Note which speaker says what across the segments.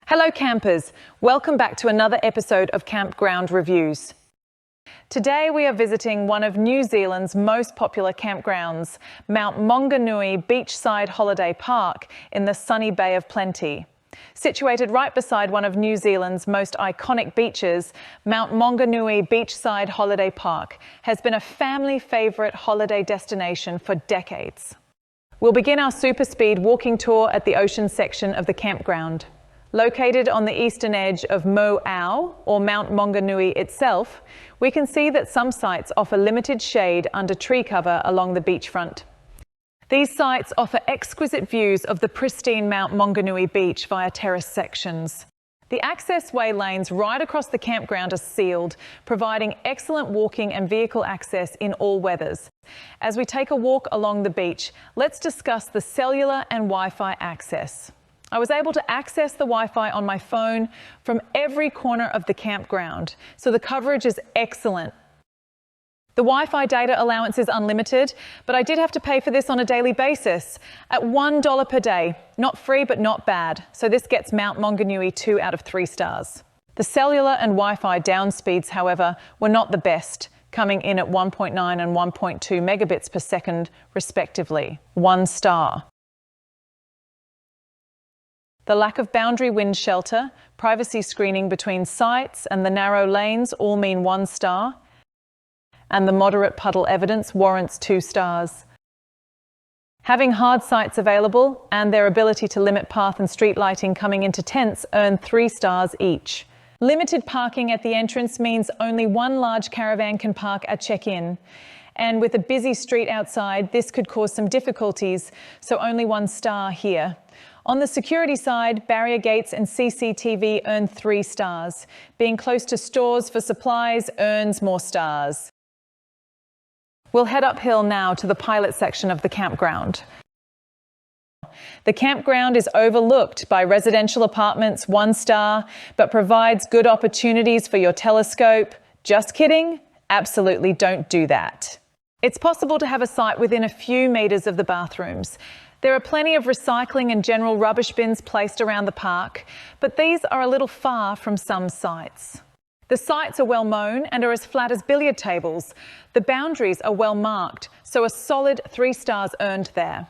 Speaker 1: Hello campers, welcome back to another episode of Campground Reviews. Today we are visiting one of New Zealand's most popular campgrounds, Mount Maunganui Beachside Holiday Park in the sunny Bay of Plenty. Situated right beside one of New Zealand's most iconic beaches, Mount Maunganui Beachside Holiday Park has been a family favourite holiday destination for decades. We'll begin our super speed walking tour at the ocean section of the campground. Located on the eastern edge of Mo'au, or Mount Maunganui itself, we can see that some sites offer limited shade under tree cover along the beachfront. These sites offer exquisite views of the pristine Mount Maunganui beach via terrace sections. The access way lanes right across the campground are sealed, providing excellent walking and vehicle access in all weathers. As we take a walk along the beach, let's discuss the cellular and Wi-Fi access. I was able to access the Wi-Fi on my phone from every corner of the campground, so the coverage is excellent. The Wi-Fi data allowance is unlimited, but I did have to pay for this on a daily basis at $1 per day. Not free, but not bad. So this gets Mount Maunganui 2 out of 3 stars. The cellular and Wi-Fi down speeds, however, were not the best, coming in at 1.9 and 1.2 megabits per second, respectively. 1 star. The lack of boundary wind shelter, privacy screening between sites and the narrow lanes all mean 1 star, and the moderate puddle evidence warrants 2 stars. Having hard sites available and their ability to limit path and street lighting coming into tents earn 3 stars each. Limited parking at the entrance means only 1 large caravan can park at check-in, and with a busy street outside, this could cause some difficulties, so only 1 star here. On the security side, barrier gates and CCTV earn 3 stars. Being close to stores for supplies earns more stars. We'll head uphill now to the pilot section of the campground. The campground is overlooked by residential apartments, 1 star, but provides good opportunities for your telescope. Just kidding? Absolutely don't do that. It's possible to have a site within a few meters of the bathrooms. There are plenty of recycling and general rubbish bins placed around the park, but these are a little far from some sites. The sites are well mown and are as flat as billiard tables. The boundaries are well marked, so a solid 3 stars earned there.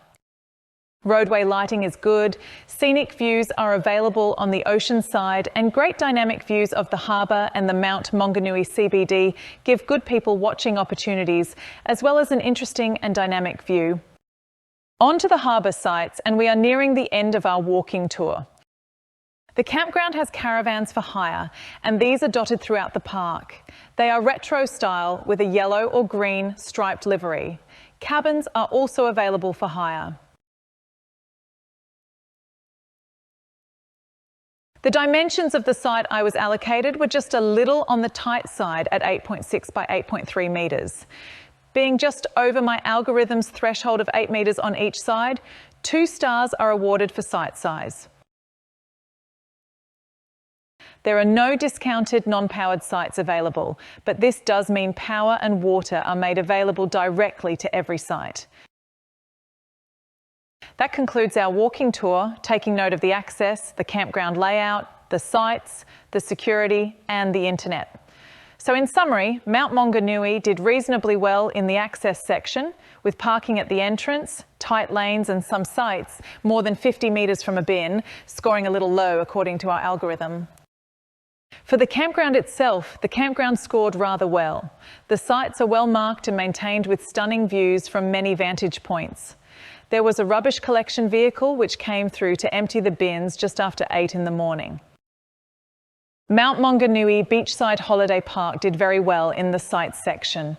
Speaker 1: Roadway lighting is good, scenic views are available on the ocean side, and great dynamic views of the harbour and the Mount Maunganui CBD give good people watching opportunities, as well as an interesting and dynamic view. On to the harbour sites, and we are nearing the end of our walking tour. The campground has caravans for hire, and these are dotted throughout the park. They are retro style with a yellow or green striped livery. Cabins are also available for hire. The dimensions of the site I was allocated were just a little on the tight side at 8.6 by 8.3 metres. Being just over my algorithm's threshold of 8 metres on each side, 2 stars are awarded for site size. There are no discounted non-powered sites available, but this does mean power and water are made available directly to every site. That concludes our walking tour, taking note of the access, the campground layout, the sites, the security, and the internet. So in summary, Mount Maunganui did reasonably well in the access section, with parking at the entrance, tight lanes and some sites more than 50 metres from a bin, scoring a little low according to our algorithm. For the campground itself, the campground scored rather well. The sites are well marked and maintained with stunning views from many vantage points. There was a rubbish collection vehicle which came through to empty the bins just after 8 in the morning. Mount Maunganui Beachside Holiday Park did very well in the sites section.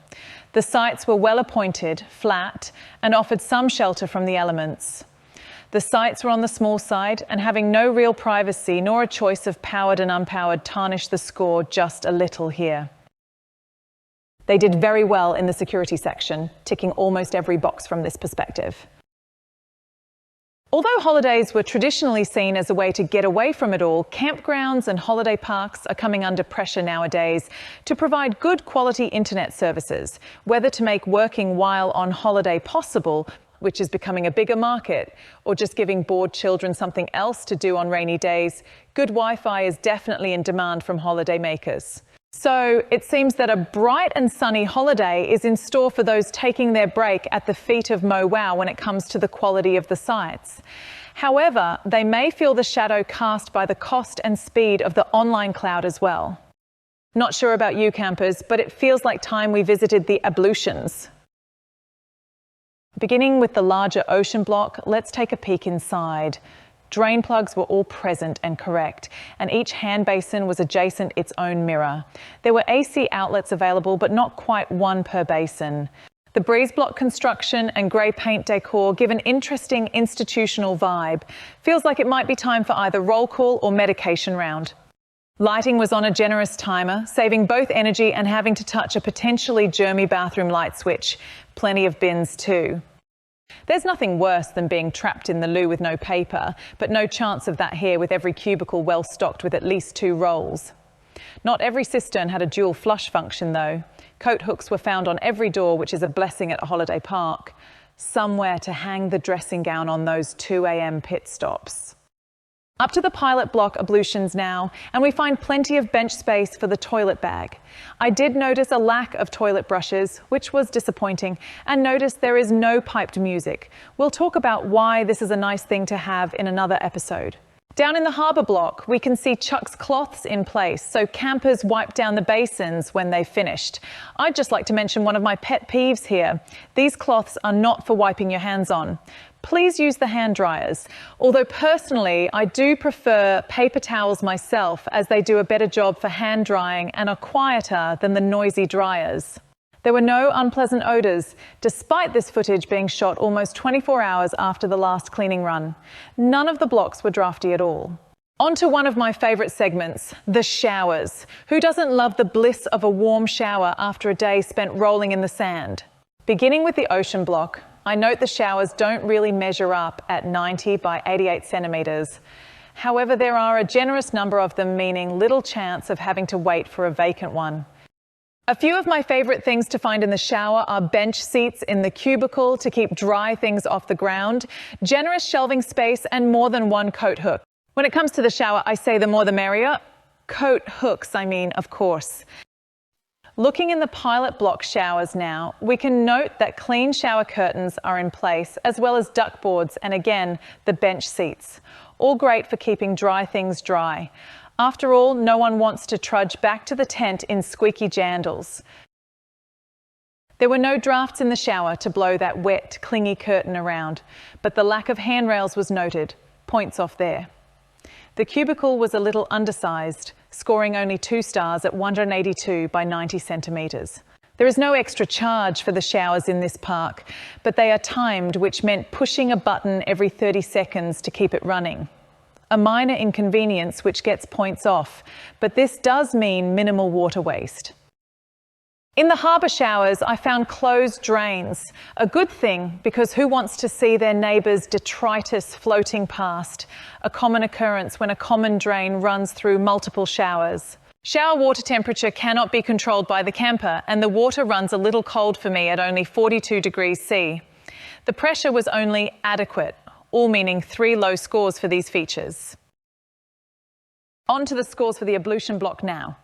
Speaker 1: The sites were well appointed, flat, and offered some shelter from the elements. The sites were on the small side, and having no real privacy nor a choice of powered and unpowered tarnished the score just a little here. They did very well in the security section, ticking almost every box from this perspective. Although holidays were traditionally seen as a way to get away from it all, campgrounds and holiday parks are coming under pressure nowadays to provide good quality internet services, whether to make working while on holiday possible which is becoming a bigger market, or just giving bored children something else to do on rainy days, good Wi-Fi is definitely in demand from holidaymakers. So it seems that a bright and sunny holiday is in store for those taking their break at the feet of Mo Wow when it comes to the quality of the sites. However, they may feel the shadow cast by the cost and speed of the online cloud as well. Not sure about you campers, but it feels like time we visited the Ablutions. Beginning with the larger ocean block, let's take a peek inside. Drain plugs were all present and correct, and each hand basin was adjacent its own mirror. There were AC outlets available, but not quite one per basin. The breeze block construction and grey paint decor give an interesting institutional vibe. Feels like it might be time for either roll call or medication round. Lighting was on a generous timer, saving both energy and having to touch a potentially germy bathroom light switch. Plenty of bins too. There's nothing worse than being trapped in the loo with no paper, but no chance of that here with every cubicle well stocked with at least 2 rolls. Not every cistern had a dual flush function though. Coat hooks were found on every door, which is a blessing at a holiday park. Somewhere to hang the dressing gown on those 2 a.m. pit stops. Up to the pilot block ablutions now, and we find plenty of bench space for the toilet bag. I did notice a lack of toilet brushes, which was disappointing, and notice there is no piped music. We'll talk about why this is a nice thing to have in another episode. Down in the harbour block, we can see Chuck's cloths in place, so campers wipe down the basins when they've finished. I'd just like to mention one of my pet peeves here. These cloths are not for wiping your hands on. Please use the hand dryers. Although personally, I do prefer paper towels myself, as they do a better job for hand drying and are quieter than the noisy dryers. There were no unpleasant odours, despite this footage being shot almost 24 hours after the last cleaning run. None of the blocks were drafty at all. On to one of my favourite segments, the showers. Who doesn't love the bliss of a warm shower after a day spent rolling in the sand? Beginning with the ocean block, I note the showers don't really measure up at 90 by 88 centimetres. However, there are a generous number of them, meaning little chance of having to wait for a vacant one. A few of my favourite things to find in the shower are bench seats in the cubicle to keep dry things off the ground, generous shelving space, and more than one coat hook. When it comes to the shower, I say the more the merrier. Coat hooks, I mean, of course. Looking in the pilot block showers now, we can note that clean shower curtains are in place, as well as duck boards and again, the bench seats. All great for keeping dry things dry. After all, no one wants to trudge back to the tent in squeaky jandals. There were no drafts in the shower to blow that wet, clingy curtain around, but the lack of handrails was noted. Points off there. The cubicle was a little undersized, scoring only 2 stars at 182 by 90 centimetres. There is no extra charge for the showers in this park, but they are timed, which meant pushing a button every 30 seconds to keep it running. A minor inconvenience which gets points off, but this does mean minimal water waste. In the harbour showers, I found closed drains. A good thing, because who wants to see their neighbour's detritus floating past? A common occurrence when a common drain runs through multiple showers. Shower water temperature cannot be controlled by the camper, and the water runs a little cold for me at only 42 degrees C. The pressure was only adequate, all meaning 3 low scores for these features. On to the scores for the ablution block now.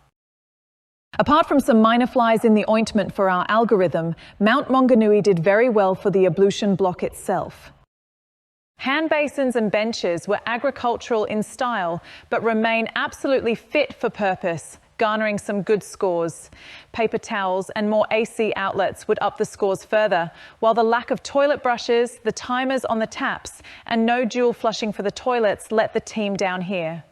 Speaker 1: Apart from some minor flies in the ointment for our algorithm, Mount Maunganui did very well for the ablution block itself. Hand basins and benches were agricultural in style, but remain absolutely fit for purpose, garnering some good scores. Paper towels and more AC outlets would up the scores further, while the lack of toilet brushes, the timers on the taps, and no dual flushing for the toilets let the team down here.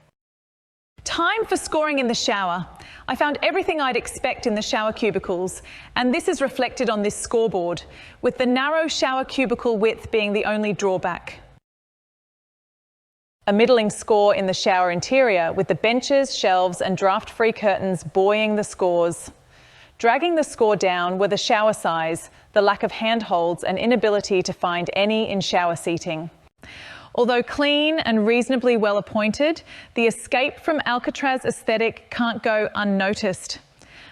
Speaker 1: Time for scoring in the shower. I found everything I'd expect in the shower cubicles, and this is reflected on this scoreboard, with the narrow shower cubicle width being the only drawback. A middling score in the shower interior, with the benches, shelves and draft-free curtains buoying the scores. Dragging the score down were the shower size, the lack of handholds and inability to find any in shower seating. Although clean and reasonably well appointed, the escape from Alcatraz aesthetic can't go unnoticed.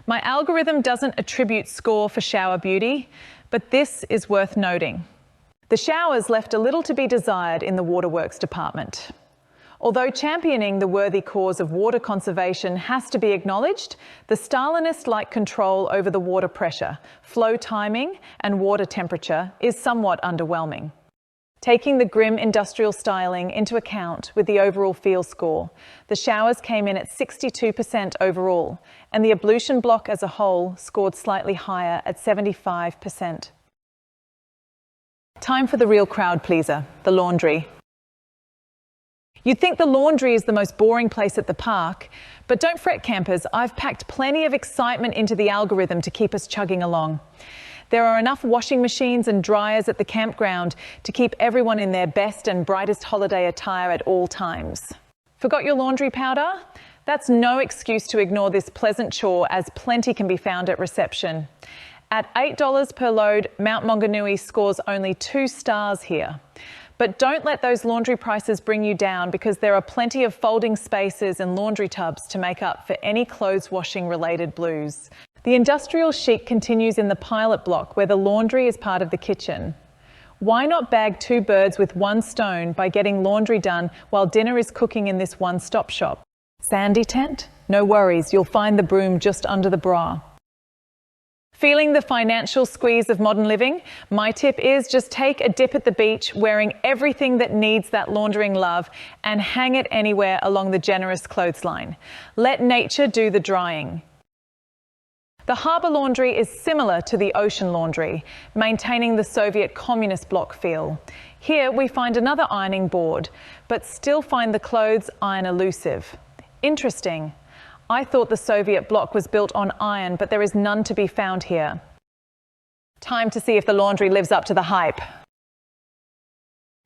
Speaker 1: My algorithm doesn't attribute score for shower beauty, but this is worth noting. The showers left a little to be desired in the waterworks department. Although championing the worthy cause of water conservation has to be acknowledged, the Stalinist-like control over the water pressure, flow timing and water temperature is somewhat underwhelming. Taking the grim industrial styling into account with the overall feel score, the showers came in at 62% overall, and the ablution block as a whole scored slightly higher at 75%. Time for the real crowd pleaser, the laundry. You'd think the laundry is the most boring place at the park, but don't fret, campers, I've packed plenty of excitement into the algorithm to keep us chugging along. There are enough washing machines and dryers at the campground to keep everyone in their best and brightest holiday attire at all times. Forgot your laundry powder? That's no excuse to ignore this pleasant chore, as plenty can be found at reception. At $8 per load, Mount Maunganui scores only 2 stars here. But don't let those laundry prices bring you down, because there are plenty of folding spaces and laundry tubs to make up for any clothes washing related blues. The industrial chic continues in the pilot block, where the laundry is part of the kitchen. Why not bag 2 birds with 1 stone by getting laundry done while dinner is cooking in this one-stop shop? Sandy tent? No worries, you'll find the broom just under the bra. Feeling the financial squeeze of modern living? My tip is just take a dip at the beach, wearing everything that needs that laundering love, and hang it anywhere along the generous clothesline. Let nature do the drying. The harbour laundry is similar to the ocean laundry, maintaining the Soviet communist bloc feel. Here we find another ironing board, but still find the clothes iron elusive. Interesting. I thought the Soviet bloc was built on iron, but there is none to be found here. Time to see if the laundry lives up to the hype.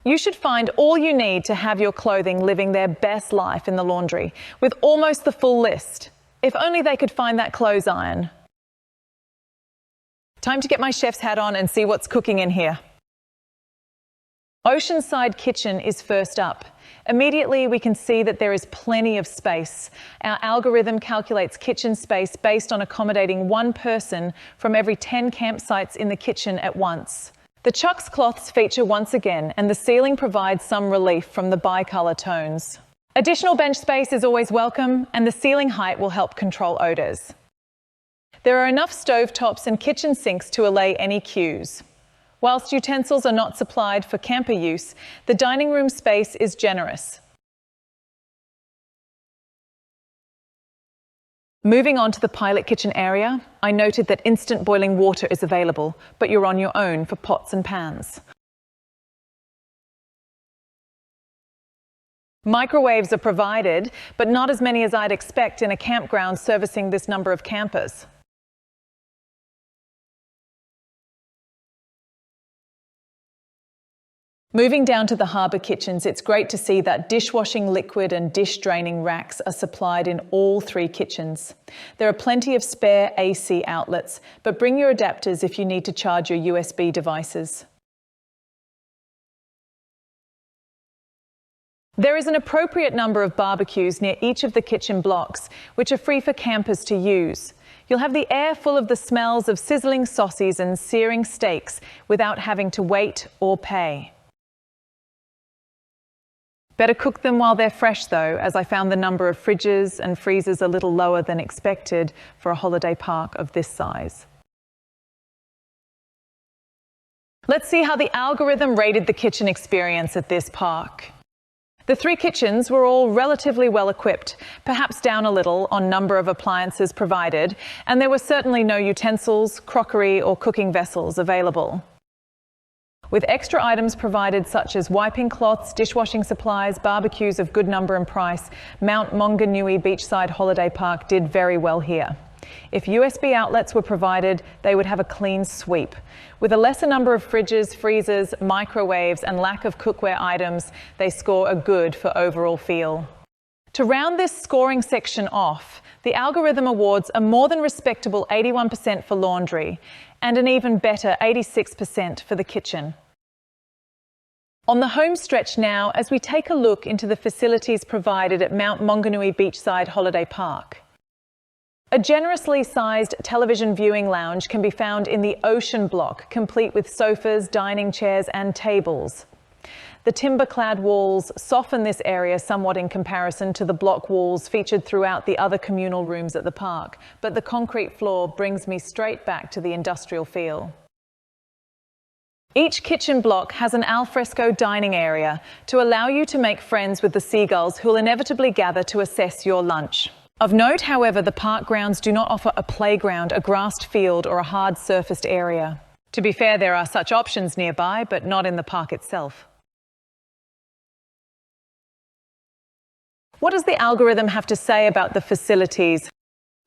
Speaker 1: You should find all you need to have your clothing living their best life in the laundry, with almost the full list. If only they could find that clothes iron. Time to get my chef's hat on and see what's cooking in here. Oceanside Kitchen is first up. Immediately we can see that there is plenty of space. Our algorithm calculates kitchen space based on accommodating 1 person from every 10 campsites in the kitchen at once. The Chucks cloths feature once again, and the ceiling provides some relief from the bi-colour tones. Additional bench space is always welcome, and the ceiling height will help control odours. There are enough stovetops and kitchen sinks to allay any queues. Whilst utensils are not supplied for camper use, the dining room space is generous. Moving on to the pilot kitchen area, I noted that instant boiling water is available, but you're on your own for pots and pans. Microwaves are provided, but not as many as I'd expect in a campground servicing this number of campers. Moving down to the harbour kitchens, it's great to see that dishwashing liquid and dish draining racks are supplied in all 3 kitchens. There are plenty of spare AC outlets, but bring your adapters if you need to charge your USB devices. There is an appropriate number of barbecues near each of the kitchen blocks, which are free for campers to use. You'll have the air full of the smells of sizzling saucies and searing steaks without having to wait or pay. Better cook them while they're fresh though, as I found the number of fridges and freezers a little lower than expected for a holiday park of this size. Let's see how the algorithm rated the kitchen experience at this park. The 3 kitchens were all relatively well equipped, perhaps down a little on number of appliances provided, and there were certainly no utensils, crockery or cooking vessels available. With extra items provided such as wiping cloths, dishwashing supplies, barbecues of good number and price, Mount Maunganui Beachside Holiday Park did very well here. If USB outlets were provided, they would have a clean sweep. With a lesser number of fridges, freezers, microwaves and lack of cookware items, they score a good for overall feel. To round this scoring section off, the algorithm awards a more than respectable 81% for laundry and an even better 86% for the kitchen. On the home stretch now, as we take a look into the facilities provided at Mount Maunganui Beachside Holiday Park. A generously sized television viewing lounge can be found in the Ocean block, complete with sofas, dining chairs and tables. The timber-clad walls soften this area somewhat in comparison to the block walls featured throughout the other communal rooms at the park, but the concrete floor brings me straight back to the industrial feel. Each kitchen block has an alfresco dining area to allow you to make friends with the seagulls who will inevitably gather to assess your lunch. Of note, however, the park grounds do not offer a playground, a grassed field or a hard-surfaced area. To be fair, there are such options nearby, but not in the park itself. What does the algorithm have to say about the facilities?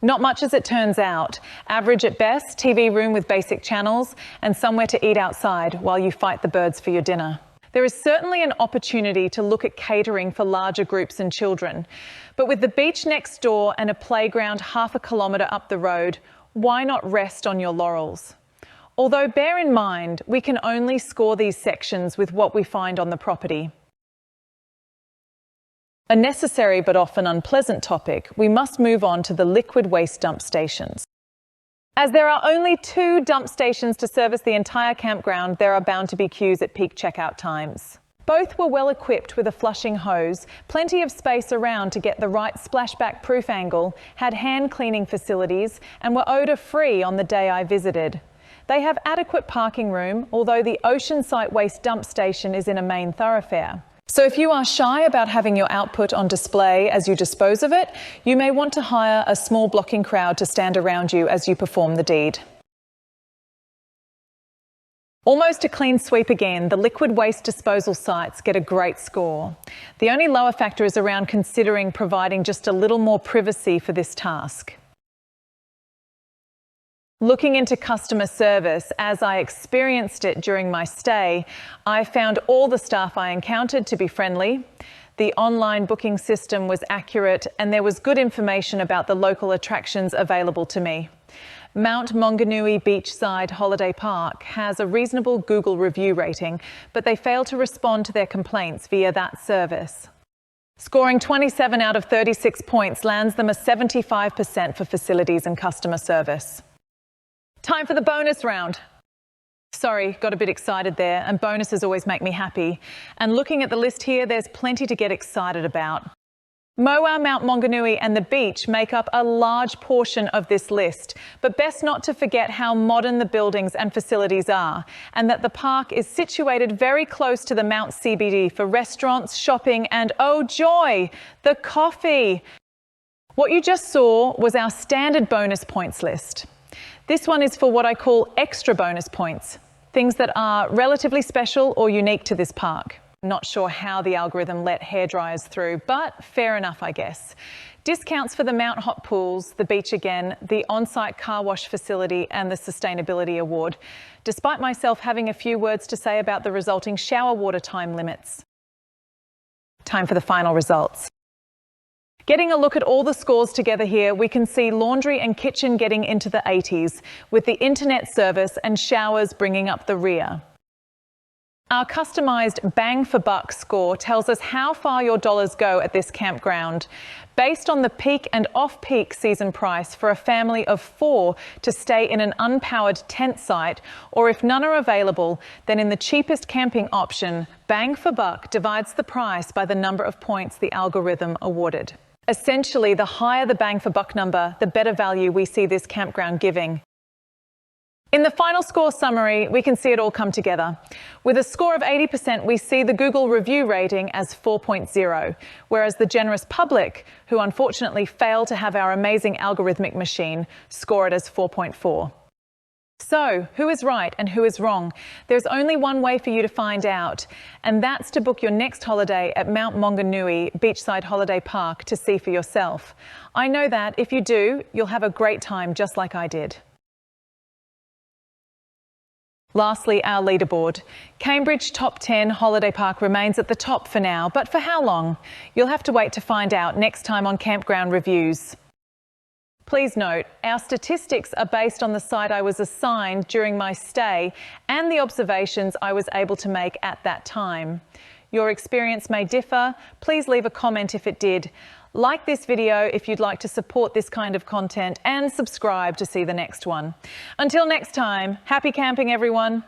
Speaker 1: Not much, as it turns out. Average at best, TV room with basic channels, and somewhere to eat outside while you fight the birds for your dinner. There is certainly an opportunity to look at catering for larger groups and children. But with the beach next door and a playground half a kilometre up the road, why not rest on your laurels? Although bear in mind, we can only score these sections with what we find on the property. A necessary but often unpleasant topic, we must move on to the liquid waste dump stations. As there are only 2 dump stations to service the entire campground, there are bound to be queues at peak checkout times. Both were well equipped with a flushing hose, plenty of space around to get the right splashback proof angle, had hand cleaning facilities and were odour-free on the day I visited. They have adequate parking room, although the Oceanside Waste Dump Station is in a main thoroughfare. So if you are shy about having your output on display as you dispose of it, you may want to hire a small blocking crowd to stand around you as you perform the deed. Almost a clean sweep again, the liquid waste disposal sites get a great score. The only lower factor is around considering providing just a little more privacy for this task. Looking into customer service, as I experienced it during my stay, I found all the staff I encountered to be friendly. The online booking system was accurate and there was good information about the local attractions available to me. Maunganui Beachside Holiday Park has a reasonable Google review rating, but they fail to respond to their complaints via that service. Scoring 27 out of 36 points lands them a 75% for facilities and customer service. Time for the bonus round. Sorry, got a bit excited there, and bonuses always make me happy. And looking at the list here, there's plenty to get excited about. Moa, Mount Maunganui and the beach make up a large portion of this list, but best not to forget how modern the buildings and facilities are, and that the park is situated very close to the Mount CBD for restaurants, shopping and, oh joy, the coffee. What you just saw was our standard bonus points list. This one is for what I call extra bonus points, things that are relatively special or unique to this park. Not sure how the algorithm let hairdryers through, but fair enough, I guess. Discounts for the Mount Hot Pools, the beach again, the on-site car wash facility and the Sustainability Award, despite myself having a few words to say about the resulting shower water time limits. Time for the final results. Getting a look at all the scores together here, we can see laundry and kitchen getting into the 80s, with the internet service and showers bringing up the rear. Our customised bang for buck score tells us how far your dollars go at this campground, based on the peak and off-peak season price for a family of 4 to stay in an unpowered tent site, or if none are available, then in the cheapest camping option, bang for buck divides the price by the number of points the algorithm awarded. Essentially, the higher the bang for buck number, the better value we see this campground giving. In the final score summary, we can see it all come together. With a score of 80%, we see the Google review rating as 4.0, whereas the generous public, who unfortunately fail to have our amazing algorithmic machine, score it as 4.4. So, who is right and who is wrong? There's only one way for you to find out, and that's to book your next holiday at Mount Maunganui Beachside Holiday Park to see for yourself. I know that if you do, you'll have a great time just like I did. Lastly, our leaderboard. Cambridge Top 10 Holiday Park remains at the top for now, but for how long? You'll have to wait to find out next time on Campground Reviews. Please note, our statistics are based on the site I was assigned during my stay and the observations I was able to make at that time. Your experience may differ. Please leave a comment if it did. Like this video if you'd like to support this kind of content, and subscribe to see the next one. Until next time, happy camping everyone.